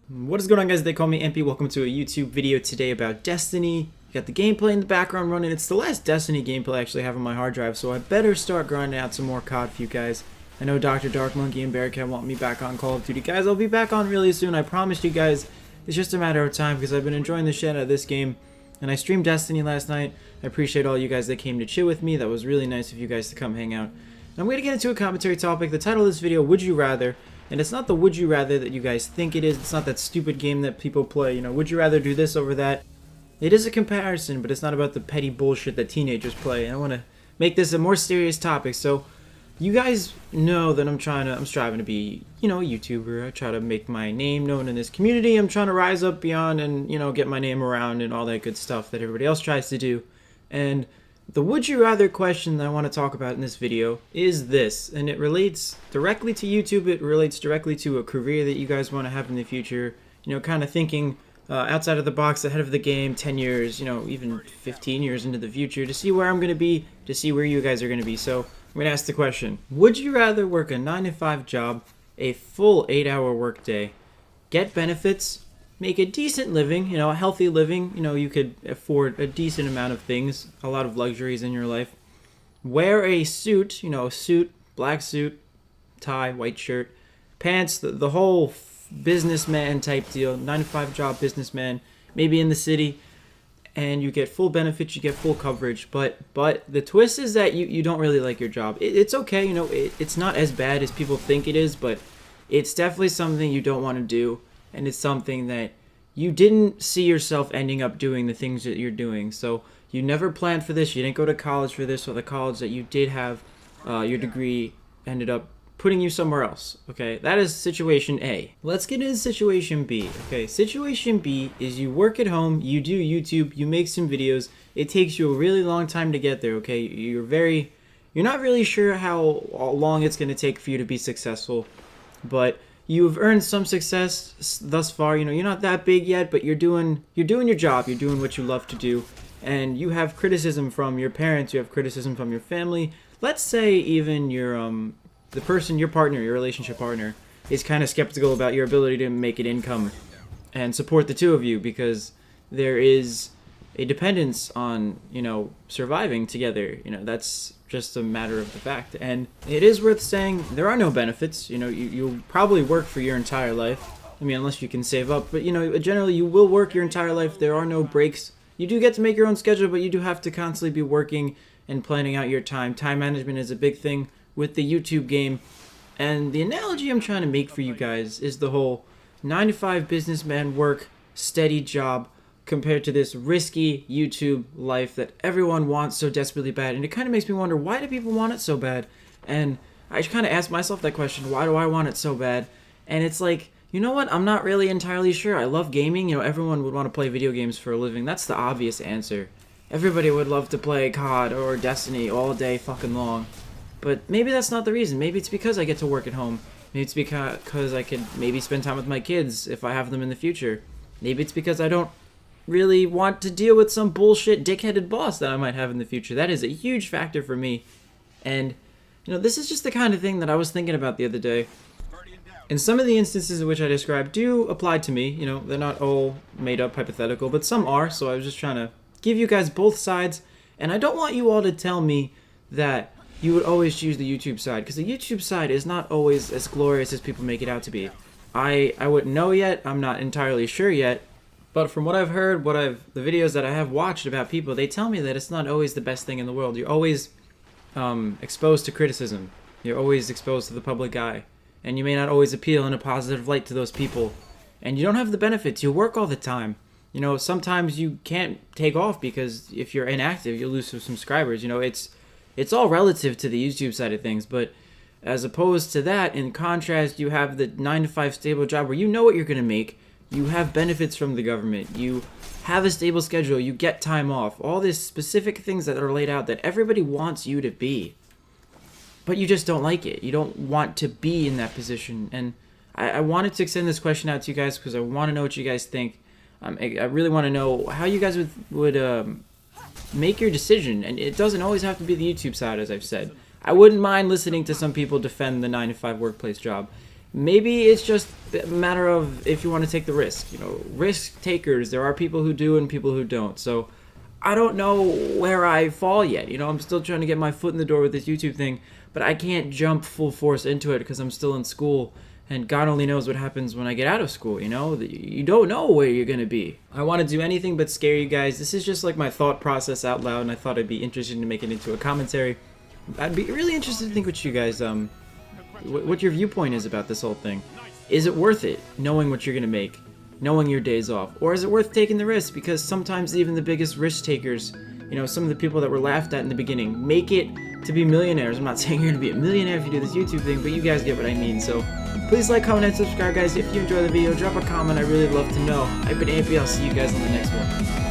What is going on, guys? They call me MP. Welcome to a YouTube video today about Destiny. You got the gameplay in the background running. It's the last Destiny gameplay I actually have on my hard drive, so I better start grinding out some more COD for you guys. I know Dr. Dark Monkey and Bearcat want me back on Call of Duty. Guys, I'll be back on really soon. I promise you guys. It's just a matter of time because I've been enjoying the shit out of this game. And I streamed Destiny last night. I appreciate all you guys that came to chill with me. That was really nice of you guys to come hang out. And I'm going to get into a commentary topic. The title of this video, Would You Rather? And it's not the would you rather that you guys think it is. It's not that stupid game that people play. You know, would you rather do this over that? It is a comparison, but it's not about the petty bullshit that teenagers play. I want to make this a more serious topic. So, you guys know that I'm striving to be, you know, a YouTuber. I try to make my name known in this community. I'm trying to rise up beyond and, you know, get my name around and all that good stuff that everybody else tries to do. And the would you rather question that I want to talk about in this video is this, and it relates directly to YouTube. It relates directly to a career that you guys want to have in the future. You know, kind of thinking outside of the box, ahead of the game, 10 years, you know, even 15 years into the future, to see where I'm going to be, to see where you guys are going to be. So I'm going to ask the question, would you rather work a 9-to-5 job, a full 8-hour workday, get benefits, make a decent living, you know, a healthy living, you know, you could afford a decent amount of things, a lot of luxuries in your life, wear a suit, you know, a suit, black suit, tie, white shirt, pants, the whole businessman type deal, 9-to-5 job businessman, maybe in the city, and you get full benefits, you get full coverage, but the twist is that you don't really like your job. It's okay, you know, it's not as bad as people think it is, but it's definitely something you don't want to do. And it's something that you didn't see yourself ending up doing the things that you're doing. So you never planned for this. You didn't go to college for this, or the college that you did have, your degree ended up putting you somewhere else. Okay, that is situation A. Let's get into situation B. Okay, situation B is you work at home, you do YouTube, you make some videos. It takes you a really long time to get there. Okay, you're not really sure how long it's going to take for you to be successful, but you've earned some success thus far. You know, you're not that big yet, but you're doing your job. You're doing what you love to do, and you have criticism from your parents. You have criticism from your family. Let's say even your your partner, your relationship partner, is kind of skeptical about your ability to make an income and support the two of you because there is a dependence on, you know, surviving together. You know, that's just a matter of the fact. And it is worth saying there are no benefits. You know, you'll probably work for your entire life. I mean, unless you can save up. But, you know, generally you will work your entire life. There are no breaks. You do get to make your own schedule, but you do have to constantly be working and planning out your time. Time management is a big thing with the YouTube game. And the analogy I'm trying to make for you guys is the whole 9-to-5 businessman work, steady job, compared to this risky YouTube life that everyone wants so desperately bad. And it kind of makes me wonder, why do people want it so bad? And I kind of ask myself that question, why do I want it so bad? And it's like, you know what, I'm not really entirely sure. I love gaming. You know, everyone would want to play video games for a living. That's the obvious answer. Everybody would love to play COD or Destiny all day fucking long. But maybe that's not the reason. Maybe it's because I get to work at home. Maybe it's because I could maybe spend time with my kids if I have them in the future. Maybe it's because I don't really want to deal with some bullshit dickheaded boss that I might have in the future. That is a huge factor for me. And, you know, this is just the kind of thing that I was thinking about the other day. And some of the instances in which I described do apply to me. You know, they're not all made up hypothetical, but some are. So I was just trying to give you guys both sides. And I don't want you all to tell me that you would always choose the YouTube side, because the YouTube side is not always as glorious as people make it out to be. I wouldn't know yet. I'm not entirely sure yet. But from what I've heard, the videos that I have watched about people, they tell me that it's not always the best thing in the world. You're always exposed to criticism. You're always exposed to the public eye. And you may not always appeal in a positive light to those people. And you don't have the benefits. You work all the time. You know, sometimes you can't take off because if you're inactive, you'll lose some subscribers. You know, it's all relative to the YouTube side of things. But as opposed to that, in contrast, you have the 9-to-5 stable job where you know what you're going to make. You have benefits from the government. You have a stable schedule. You get time off. All these specific things that are laid out that everybody wants you to be. But you just don't like it. You don't want to be in that position. And I wanted to extend this question out to you guys because I want to know what you guys think. I really want to know how you guys would make your decision. And it doesn't always have to be the YouTube side, as I've said. I wouldn't mind listening to some people defend the 9-to-5 workplace job. maybe it's just a matter of if you want to take the risk. You know, risk takers, there are people who do and people who don't. So I don't know where I fall yet. You know, I'm still trying to get my foot in the door with this YouTube thing, but I can't jump full force into it because I'm still in school, and God only knows what happens when I get out of school. You know, you don't know where you're gonna be. I want to do anything but scare you guys. This is just like my thought process out loud, and I thought it'd be interesting to make it into a commentary. I'd be really interested to think what you guys what your viewpoint is about this whole thing. Is it worth it, knowing what you're gonna make, knowing your days off, or is it worth taking the risk? Because sometimes even the biggest risk takers, you know, some of the people that were laughed at in the beginning, make it to be millionaires. I'm not saying you're gonna be a millionaire if you do this YouTube thing, but you guys get what I mean. So please like, comment, and subscribe, guys. If you enjoy the video, drop a comment. I really love to know. I've been Ampy. I'll see you guys on the next one.